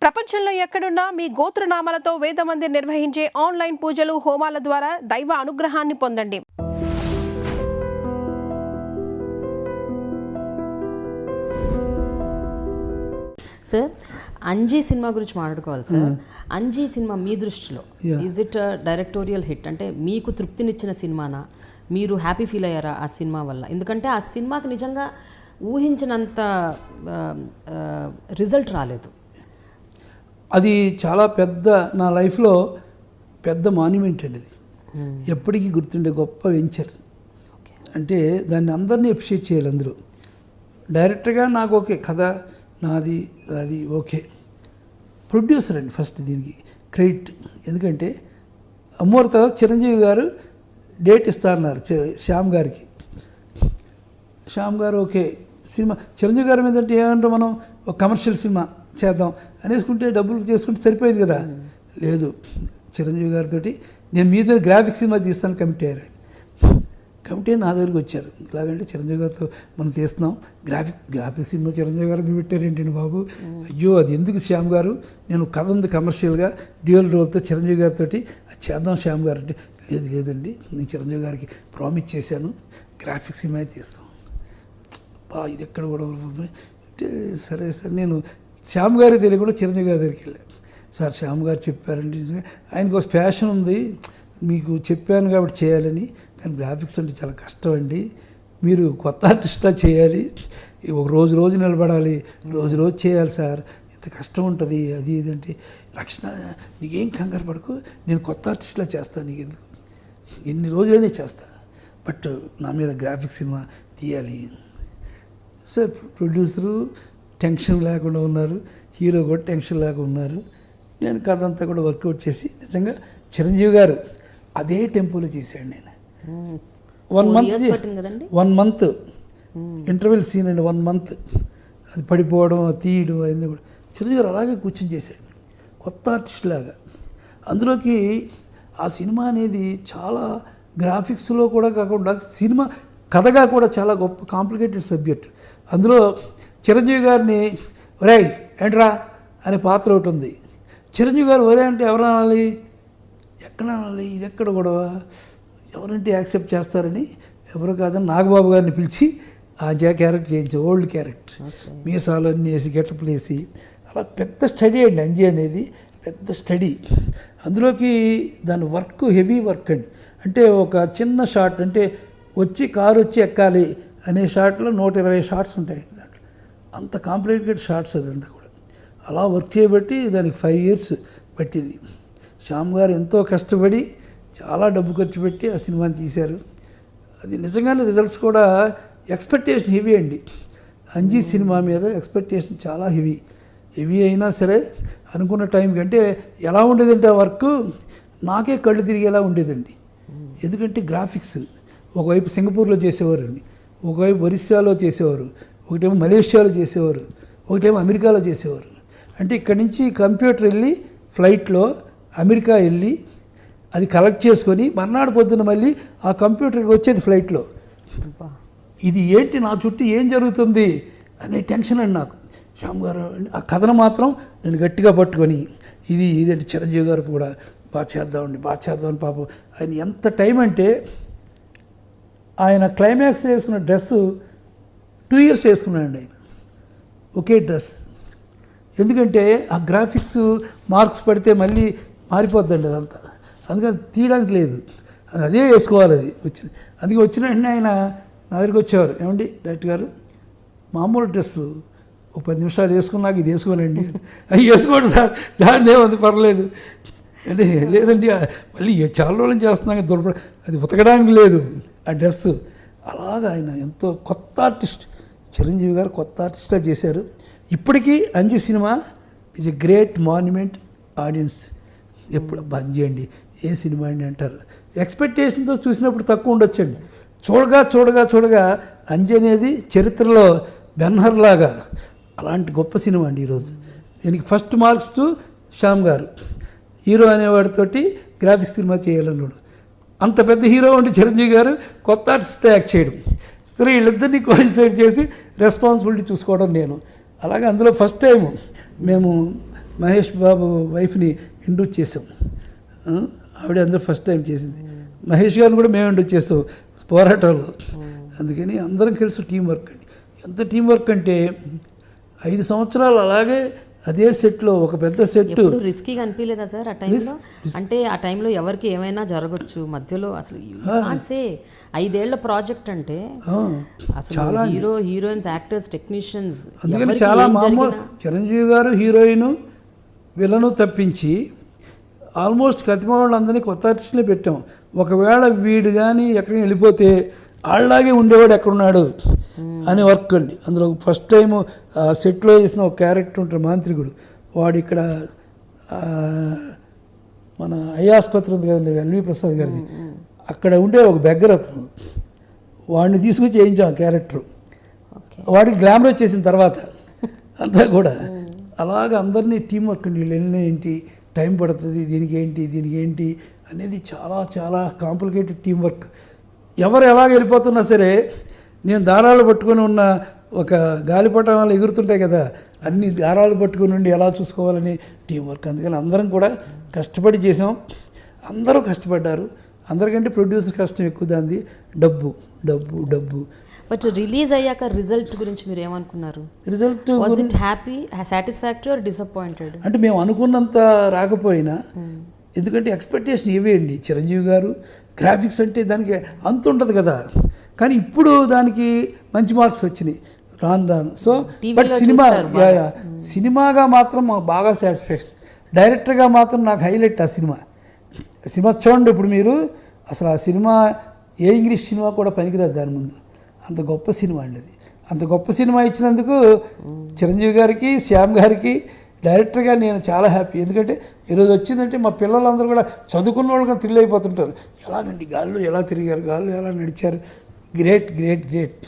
ప్రపంచంలో ఎక్కడున్నా మీ గోత్రనామాలతో వేదమందిర్ నిర్వహించే ఆన్లైన్ పూజలు హోమాల ద్వారా దైవ అనుగ్రహాన్ని పొందండి. సార్, అంజీ సినిమా గురించి మాట్లాడుకోవాలి సార్. అంజీ సినిమా మీ దృష్టిలో ఈజ్ ఇట్ డైరెక్టోరియల్ హిట్? అంటే మీకు తృప్తినిచ్చిన సినిమానా? మీరు హ్యాపీ ఫీల్ అయ్యారా ఆ సినిమా వల్ల? ఎందుకంటే ఆ సినిమాకి నిజంగా ఊహించినంత రిజల్ట్ రాలేదు. అది చాలా పెద్ద, నా లైఫ్లో పెద్ద మాన్యుమెంట్ అండి. అది ఎప్పటికీ గుర్తుండే గొప్ప వెంచర్. అంటే దాన్ని అందరినీ అప్రిషియేట్ చేయాలి అందరూ. డైరెక్టర్గా నాకు ఓకే, కథ నాది, అది ఓకే. ప్రొడ్యూసర్ అండి ఫస్ట్ దీనికి క్రెడిట్. ఎందుకంటే అమ్మవారి తర్వాత చిరంజీవి గారు డేట్ ఇస్తా అన్నారు శ్యామ్ గారికి. శ్యామ్ గారు ఓకే సినిమా చిరంజీవి గారి మీద అంటే ఏమంటే మనం ఒక కమర్షియల్ సినిమా చేద్దాం అనేసుకుంటే డబ్బులు చేసుకుంటే సరిపోయింది కదా. లేదు, చిరంజీవి గారితో నేను మీద గ్రాఫిక్ సినిమా తీస్తాను కమిటీ అయ్యారు. కమిటీ నా దగ్గరికి వచ్చారు. ఇలాగంటే చిరంజీవి గారితో మనం తీస్తున్నాం, గ్రాఫిక్ సినిమా చిరంజీవి గారు మీరు పెట్టారేంటండి బాబు? అయ్యో అది ఎందుకు శ్యామ్ గారు, నేను కథ ఉంది కమర్షియల్గా డ్యూయల్ రోల్తో చిరంజీవి గారితో అది చేద్దాం శ్యామ్ గారు అంటే, లేదండి నేను చిరంజీవి గారికి ప్రామిస్ చేశాను గ్రాఫిక్ సినిమా తీస్తాం. ఇది ఎక్కడ కూడా అంటే సరే సార్, నేను శ్యామ్ గారి తెలియకుండా చిరంజీవి గారి దగ్గరికి వెళ్ళాను. సార్ శ్యామ్ గారు చెప్పారండి, ఆయనకు ఒక ప్యాషన్ ఉంది, మీకు చెప్పాను కాబట్టి చేయాలని, కానీ గ్రాఫిక్స్ అంటే చాలా కష్టం అండి, మీరు కొత్త ఆర్టిస్ట్లా చేయాలి, ఒక రోజు నిలబడాలి, రోజు చేయాలి సార్, ఇంత కష్టం ఉంటుంది అది ఇదంటే, రక్షణ నీకేం కంగారు పడకు, నేను కొత్త ఆర్టిస్ట్లా చేస్తాను, నీకు ఎందుకు, ఎన్ని రోజులైనా చేస్తా, బట్ నా మీద గ్రాఫిక్ సినిమా తీయాలి సార్. ప్రొడ్యూసరు టెన్షన్ లేకుండా ఉన్నారు, హీరో కూడా టెన్షన్ లేకుండా ఉన్నారు. నేను కథ అంతా కూడా వర్కౌట్ చేసి నిజంగా చిరంజీవి గారు అదే టెంపోలో చేశాడు. నేను 1 month ఇంటర్వెల్ సీన్ అండి, 1 month అది పడిపోవడం తీయడం అన్నీ కూడా చిరంజీవి గారు అలాగే కూర్చొని చేశాడు కొత్త ఆర్టిస్ట్ లాగా. అందులోకి ఆ సినిమా అనేది చాలా గ్రాఫిక్స్లో కూడా కాకుండా సినిమా కథగా కూడా చాలా గొప్ప కాంప్లికేటెడ్ సబ్జెక్ట్. అందులో చిరంజీవి గారిని ఒరే ఏంట్రా అనే పాత్ర ఒకటి ఉంది. చిరంజీవి గారు ఒరే అంటే ఎవరు అనాలి, ఎక్కడ అనాలి, ఇది ఎక్కడ గొడవ, ఎవరంటే యాక్సెప్ట్ చేస్తారని ఎవరు కాదని నాగబాబు గారిని పిలిచి ఆ క్యారెక్టర్ చేయించాం, ఓల్డ్ క్యారెక్టర్, మీసాలు అన్నీ వేసి గెటప్లు వేసి, అలా పెద్ద స్టడీ అండి అంజీ అనేది, పెద్ద స్టడీ. అందులోకి దాని వర్క్ హెవీ వర్క్ అండి. అంటే ఒక చిన్న షాట్ అంటే కారు వచ్చి ఎక్కాలి అనే షాట్లో 120 షాట్స్ ఉంటాయండి దాంట్లో, అంత కాంప్లికేటెడ్ షాట్స్ అదంతా కూడా. అలా వర్క్ చేయబట్టి దానికి 5 years పట్టింది. శ్యామ్ గారు ఎంతో కష్టపడి చాలా డబ్బు ఖర్చు పెట్టి ఆ సినిమాని తీశారు. అది నిజంగానే రిజల్ట్స్ కూడా ఎక్స్పెక్టేషన్ హెవీ అండి. అంజీ సినిమా మీద ఎక్స్పెక్టేషన్ చాలా హెవీ అయినా సరే అనుకున్న టైం కంటే ఎలా ఉండేదంటే ఆ వర్క్ నాకే కళ్ళు తిరిగేలా ఉండేదండి. ఎందుకంటే గ్రాఫిక్స్ ఒకవైపు సింగపూర్లో చేసేవారండి, ఒకవైపు ఒరిస్సాలో చేసేవారు, ఒకటేమో మలేషియాలో చేసేవారు, ఒకటేమో అమెరికాలో చేసేవారు. అంటే ఇక్కడి నుంచి కంప్యూటర్ వెళ్ళి ఫ్లైట్లో అమెరికా వెళ్ళి అది కలెక్ట్ చేసుకొని మర్నాడు పొద్దున్న మళ్ళీ ఆ కంప్యూటర్కి వచ్చేది ఫ్లైట్లో. ఇది ఏంటి నా చుట్టూ ఏం జరుగుతుంది అనే టెన్షన్ అండి నాకు. శ్యామ్ గారు ఆ కథను మాత్రం నేను గట్టిగా పట్టుకొని ఇదంటే చిరంజీవి గారు కూడా బాగా చేద్దామని పాపం ఆయన ఎంత టైం అంటే, ఆయన క్లైమాక్స్ వేసుకున్న డ్రెస్ 2 years వేసుకున్నాడండి ఆయన, ఒకే డ్రెస్. ఎందుకంటే ఆ గ్రాఫిక్స్ మార్క్స్ పడితే మళ్ళీ మారిపోద్దండి అదంతా, అందుకని తీయడానికి లేదు, అదే వేసుకోవాలి. అది అందుకే వచ్చిన వెంటనే ఆయన నా దగ్గరికి వచ్చేవారు, ఏమండి డైరెక్టర్ గారు మామూలు డ్రెస్సులు ఒక 10 నిమిషాలు వేసుకున్నాక ఇది వేసుకోనండి, అవి వేసుకోండి సార్, దాన్ని ఏమంది పర్లేదు అంటే, లేదండి మళ్ళీ చాలా రోజులు చేస్తున్నాక అది ఉతకడానికి లేదు ఆ డ్రెస్సు. అలాగా ఆయన ఎంతో కొత్త ఆర్టిస్ట్, చిరంజీవి గారు కొత్త ఆర్టిస్ట్లా చేశారు. ఇప్పటికీ Anji cinema is a great monument. Audience ఎప్పుడు బంద్ చేయండి ఏ సినిమా అండి అంటారు. ఎక్స్పెక్టేషన్తో చూసినప్పుడు తక్కువ ఉండొచ్చండి, చూడగా అంజీ అనేది చరిత్రలో బెన్హర్ లాగా అలాంటి గొప్ప సినిమా అండి ఈరోజు. దీనికి ఫస్ట్ మార్క్స్ టు శ్యామ్ గారు, హీరో అనేవాడితోటి గ్రాఫిక్స్ సినిమా చేయాలన్నాడు. అంత పెద్ద హీరో ఉండి చిరంజీవి గారు కొత్త ఆర్టిస్ట్ యాక్ట్ చేయడం, సరే వీళ్ళిద్దరినీ కోయిన్సైడ్ చేసి రెస్పాన్సిబిలిటీ చూసుకోవడం నేను. అలాగే అందులో ఫస్ట్ టైం మేము మహేష్ బాబు వైఫ్ని ఇంట్రడ్యూస్ చేసాం. ఆవిడ అందరూ ఫస్ట్ టైం చేసింది. మహేష్ గారిని కూడా మేము ఇంట్రడ్యూస్ చేస్తాం పోరాటంలో. అందుకని అందరం కలిసి టీం వర్క్ అండి. ఎంత టీం వర్క్ అంటే 5 సంవత్సరాలు అలాగే అదే సెట్లో ఒక పెద్ద సెట్. రిస్కీగా అనిపించలేదా సార్ ఆ టైంలో? అంటే ఆ టైంలో ఎవరికి ఏమైనా జరగచ్చు మధ్యలో, అసలు సే 5 ఏళ్ల ప్రాజెక్ట్ అంటే అసలు హీరోయిన్స్, యాక్టర్స్, టెక్నీషియన్స్, అందుకని చాలా మామూలు. చిరంజీవి గారు హీరోయిన్ విలను తప్పించి ఆల్మోస్ట్ కతిమ వాళ్ళందరినీ కొత్త ఆర్టిస్టులే పెట్టాం. ఒకవేళ వీడు కానీ ఎక్కడికి వెళ్ళిపోతే వాళ్ళలాగే ఉండేవాడు ఎక్కడున్నాడు అని వర్క్ అండి. అందులో ఫస్ట్ టైం సెట్లో చేసిన ఒక క్యారెక్టర్ ఉంటాడు మాంత్రికుడు. వాడు ఇక్కడ మన ఐ ఆసుపత్రి ఉంది కదండి ఎల్వి ప్రసాద్ గారిది, అక్కడ ఉండే ఒక బెగ్గర్ అతను, వాడిని తీసుకొచ్చి చేయించాం ఆ క్యారెక్టర్. వాడికి గ్లామర్ వచ్చేసిన తర్వాత అంతా కూడా అలాగ అందరినీ టీం వర్క్ అండి. వీళ్ళు ఏంటి టైం పడుతుంది, దీనికి ఏంటి అనేది చాలా చాలా కాంప్లికేటెడ్ టీం వర్క్. ఎవరు ఎలాగ వెళ్ళిపోతున్నా సరే నేను దారాలు పట్టుకొని ఉన్న ఒక గాలిపటం వల్ల ఎగురుతుంటాయి కదా, అన్ని దారాలు పట్టుకుని ఉండి ఎలా చూసుకోవాలని టీం వర్క్. అందుకని అందరం కూడా కష్టపడి చేసాం. అందరూ కష్టపడ్డారు. అందరికంటే ప్రొడ్యూసర్ కష్టం ఎక్కువ, దాన్ని డబ్బు డబ్బు డబ్బు. బట్ రిలీజ్ అయ్యాక రిజల్ట్ గురించి మీరు ఏమనుకున్నారు? Result was it happy, satisfactory or disappointed? అంటే మేము అనుకున్నంత రాకపోయినా, ఎందుకంటే ఎక్స్పెక్టేషన్ ఇవేయండి. చిరంజీవి గారు గ్రాఫిక్స్ అంటే దానికి అంత ఉంటుంది కదా, కానీ ఇప్పుడు దానికి మంచి మార్క్స్ వచ్చినాయి రాను. సో బట్ సినిమాగా మాత్రం మాకు బాగా సాటిస్ఫాక్షన్. డైరెక్టర్గా మాత్రం నాకు హైలైట్ ఆ సినిమా చూడండి. ఇప్పుడు మీరు అసలు ఆ సినిమా ఏ ఇంగ్లీష్ సినిమా కూడా పనికిరాదు దాని ముందు. అంత గొప్ప సినిమా అండి అది. అంత గొప్ప సినిమా ఇచ్చినందుకు చిరంజీవి గారికి, శ్యామ్ గారికి, డైరెక్టర్గా నేను చాలా హ్యాపీ. ఎందుకంటే ఈరోజు వచ్చిందంటే మా పిల్లలందరూ కూడా చదువుకున్న వాళ్ళు కూడా థ్రిల్ అయిపోతుంటారు. ఎలాగండి గాల్లో ఎలా తిరిగారు, గాల్లో ఎలా నడిచారు, గ్రేట్ గ్రేట్ గ్రేట్.